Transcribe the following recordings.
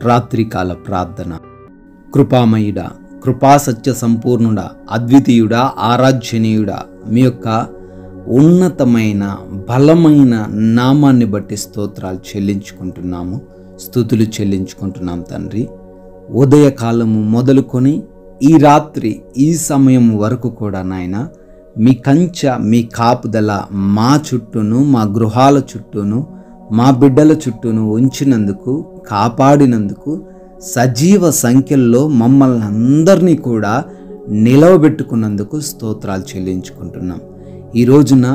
రాత్రికాల ప్రార్థన. కృపామయుడా, కృపాసత్య సంపూర్ణుడా, అద్వితీయుడా, ఆరాధ్యనీయుడా, మీ యొక్క ఉన్నతమైన బలమైన నామాన్ని బట్టి స్తోత్రాలు చెల్లించుకుంటున్నాము, స్తుతులు చెల్లించుకుంటున్నాం తండ్రి. ఉదయకాలము మొదలుకొని ఈ రాత్రి ఈ సమయం వరకు కూడా నాయన మీ కంచె, మీ కాపుదల మా చుట్టూను, మా గృహాల చుట్టూను, మా బిడ్డల చుట్టూను ఉంచినందుకు, కాపాడినందుకు, సజీవ సంఖ్యల్లో మమ్మల్ని అందరినీ కూడా నిలవబెట్టుకున్నందుకు స్తోత్రాలు చెల్లించుకుంటున్నాం. ఈ రోజున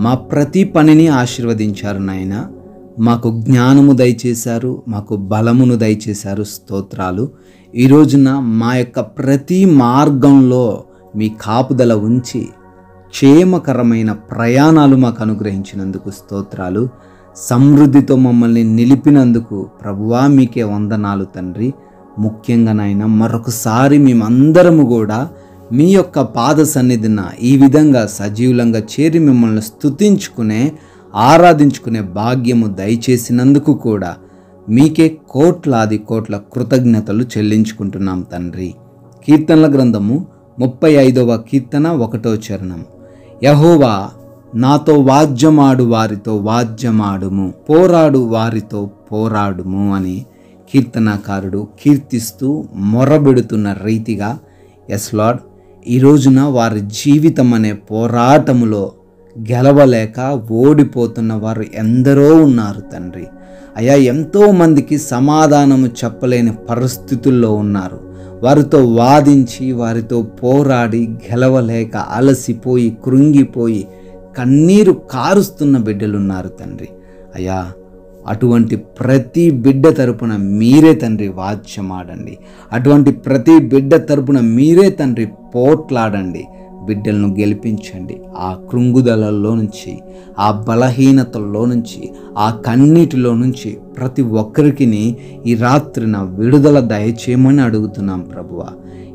మా ప్రతి పనిని ఆశీర్వదించారు నాయన. మాకు జ్ఞానము దయచేశారు, మాకు బలమును దయచేశారు. స్తోత్రాలు. ఈ రోజున మా యొక్క ప్రతి మార్గంలో మీ కాపుదల ఉంచి క్షేమకరమైన ప్రయాణాలు మాకు అనుగ్రహించినందుకు స్తోత్రాలు. సమృద్ధితో మమ్మల్ని నిలిపినందుకు ప్రభువా మీకే వందనాలు తండ్రి. ముఖ్యంగా నాయన మరొకసారి మేమందరము కూడా మీ యొక్క పాద సన్నిధిన ఈ విధంగా సజీవులంగా చేరి మిమ్మల్ని స్తుతించుకునే, ఆరాధించుకునే భాగ్యము దయచేసినందుకు కూడా మీకే కోట్లాది కోట్ల కృతజ్ఞతలు చెల్లించుకుంటున్నాం తండ్రి. కీర్తనల గ్రంథము 35వ కీర్తన 1వ చరణం. యెహోవా నాతో వాద్యమాడు వారితో వాద్యమాడుము, పోరాడు వారితో పోరాడుము అని కీర్తనాకారుడు కీర్తిస్తూ మొరబెడుతున్న రీతిగా, ఎస్ లార్డ్, ఈ రోజున వారి జీవితం అనే పోరాటములో గెలవలేక ఓడిపోతున్న వారు ఎందరో ఉన్నారు తండ్రి. అయ్యా, ఎంతోమందికి సమాధానము చెప్పలేని పరిస్థితుల్లో ఉన్నారు. వారితో వాదించి, వారితో పోరాడి గెలవలేక అలసిపోయి, కృంగిపోయి, కన్నీరు కారుస్తున్న బిడ్డలున్నారు తండ్రి. అయ్యా, అటువంటి ప్రతి బిడ్డ తరపున మీరే తండ్రి వాద్యమాడండి. అటువంటి ప్రతి బిడ్డ తరపున మీరే తండ్రి పోట్లాడండి. బిడ్డలను గెలిపించండి. ఆ కృంగుదలలో నుంచి, ఆ బలహీనతల్లో నుంచి, ఆ కన్నీటిలో నుంచి ప్రతి ఒక్కరికి ఈ రాత్రిన విడుదల దయచేయమని అడుగుతున్నాం ప్రభువా.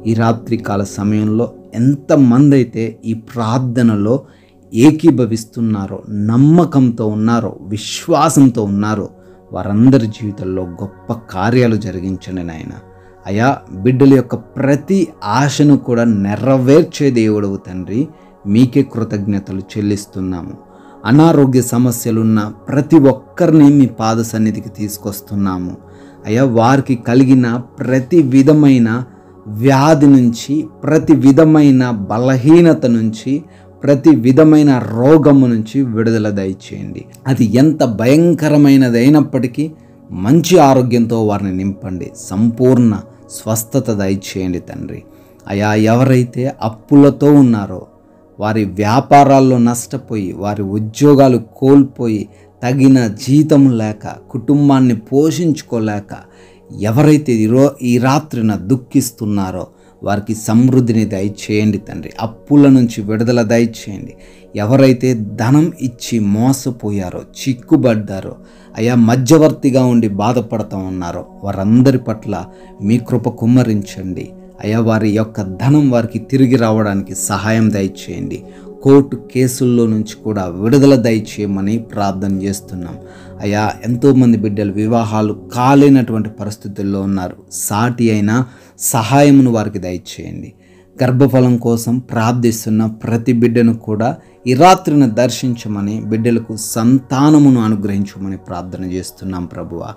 ఈ రాత్రికాల సమయంలో ఎంతమంది అయితే ఈ ప్రార్థనలో ఏకీభవిస్తున్నారో, నమ్మకంతో ఉన్నారో, విశ్వాసంతో ఉన్నారో, వారందరి జీవితంలో గొప్ప కార్యాలు జరిగించండి నాయన. అయా, బిడ్డల యొక్క ప్రతి ఆశను కూడా నెరవేర్చే దేవుడవు తండ్రి. మీకే కృతజ్ఞతలు చెల్లిస్తున్నాము. అనారోగ్య సమస్యలున్న ప్రతి ఒక్కరిని మీ పాద సన్నిధికి తీసుకొస్తున్నాము. అయ్యా, వారికి కలిగిన ప్రతి విధమైన వ్యాధి నుంచి, ప్రతి విధమైన బలహీనత నుంచి, ప్రతి విధమైన రోగము నుంచి విడుదల దయచేయండి. అది ఎంత భయంకరమైనదైనప్పటికీ మంచి ఆరోగ్యంతో వారిని నింపండి. సంపూర్ణ స్వస్థత దయచేయండి తండ్రి. అయా, ఎవరైతే అప్పులతో ఉన్నారో, వారి వ్యాపారాల్లో నష్టపోయి, వారి ఉద్యోగాలు కోల్పోయి, తగిన జీతం లేక, కుటుంబాన్ని పోషించుకోలేక ఎవరైతే ఈ రాత్రిన దుఃఖిస్తున్నారో వారికి సమృద్ధిని దయచేయండి తండ్రి. అప్పుల నుంచి విడుదల దయచేయండి. ఎవరైతే ధనం ఇచ్చి మోసపోయారో, చిక్కుబడ్డారో, అయా మధ్యవర్తిగా ఉండి బాధపడుతూ ఉన్నారో వారందరి పట్ల మీ కృప కుమ్మరించండి. అయా, వారి యొక్క ధనం వారికి తిరిగి రావడానికి సహాయం దయచేయండి. కోర్టు కేసుల్లో నుంచి కూడా విడుదల దయచేయమని ప్రార్థన చేస్తున్నాం. అయా, ఎంతోమంది బిడ్డలు వివాహాలు కాలేనటువంటి పరిస్థితుల్లో ఉన్నారు. సాటి అయిన సహాయమును వారికి దయచేయండి. గర్భఫలం కోసం ప్రార్థిస్తున్న ప్రతి బిడ్డను కూడా ఈ రాత్రిన దర్శించమని, బిడ్డలకు సంతానమును అనుగ్రహించమని ప్రార్థన చేస్తున్నాం ప్రభువా.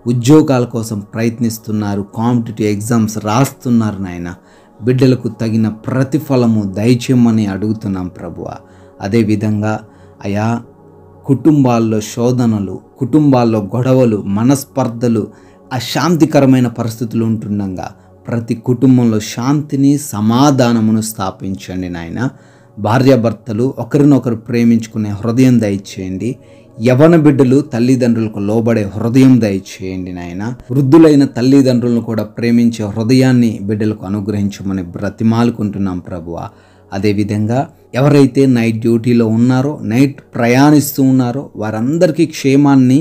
ఉద్యోగాల కోసం ప్రయత్నిస్తున్నారు, కాంపిటేటివ్ ఎగ్జామ్స్ రాస్తున్నారు నాయన. బిడ్డలకు తగిన ప్రతిఫలము దయచేయమని అడుగుతున్నాం ప్రభువా. అదేవిధంగా అయా, కుటుంబాల్లో శోధనలు, కుటుంబాల్లో గొడవలు, మనస్పర్ధలు, అశాంతికరమైన పరిస్థితులు ఉంటుండగా ప్రతి కుటుంబంలో శాంతిని, సమాధానమును స్థాపించండి నాయన. భార్యాభర్తలు ఒకరినొకరు ప్రేమించుకునే హృదయం దయచేయండి. యవన బిడ్డలు తల్లిదండ్రులకు లోబడే హృదయం దయచేయండి నాయన. వృద్ధులైన తల్లిదండ్రులను కూడా ప్రేమించే హృదయాన్ని బిడ్డలకు అనుగ్రహించమని బ్రతిమాలుకుంటున్నాం ప్రభువా. అదేవిధంగా ఎవరైతే నైట్ డ్యూటీలో ఉన్నారో, నైట్ ప్రయాణిస్తూ ఉన్నారో వారందరికీ క్షేమాన్ని,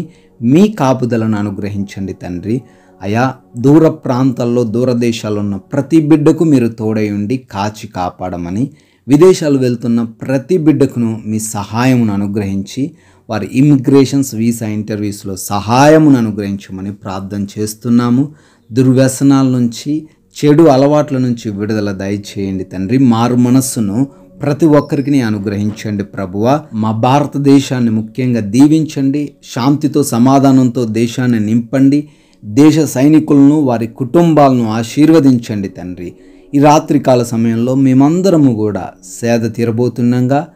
మీ కాపుదలను అనుగ్రహించండి తండ్రి. అయా, దూర ప్రాంతాల్లో, దూరదేశాల్లో ఉన్న ప్రతి బిడ్డకు మీరు తోడై ఉండి కాచి కాపాడమని, విదేశాలు వెళ్తున్న ప్రతి బిడ్డకును మీ సహాయమును అనుగ్రహించి వారి ఇమిగ్రేషన్స్ వీసా ఇంటర్వ్యూస్లో సహాయమును అనుగ్రహించమని ప్రార్థన చేస్తున్నాము. దుర్వ్యసనాల నుంచి, చెడు అలవాట్ల నుంచి విడుదల దయచేయండి తండ్రి. మారు మనస్సును ప్రతి ఒక్కరికి అనుగ్రహించండి ప్రభువా. మా భారతదేశాన్ని ముఖ్యంగా దీవించండి. శాంతితో, సమాధానంతో దేశాన్ని నింపండి. దేశ సైనికులను, వారి కుటుంబాలను ఆశీర్వదించండి తండ్రి. ఈ రాత్రికాల సమయంలో మేమందరము కూడా సేద తీరబోతుండగా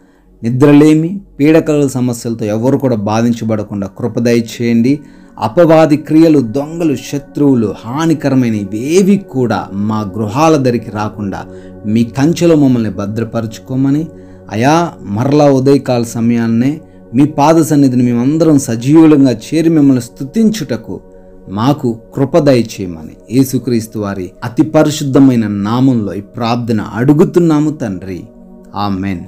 నిద్రలేమి, పీడకల సమస్యలతో ఎవరు కూడా బాధించబడకుండా కృప దయచేయండి. అపవాది క్రియలు, దొంగలు, శత్రువులు, హానికరమైన ఇవేవి కూడా మా గృహాల దరికి రాకుండా మీ కంచెలో మమ్మల్ని భద్రపరచుకోమని, అయా మరలా ఉదయకాల సమయాన్నే మీ పాద సన్నిధిని మేమందరం సజీవులంగా చేరి మిమ్మల్ని స్తుతించుటకు మాకు కృప దయచేయమని యేసుక్రీస్తు వారి అతి పరిశుద్ధమైన నామంలో ఈ ప్రార్థన అడుగుతున్నాము తండ్రి. ఆమెన్.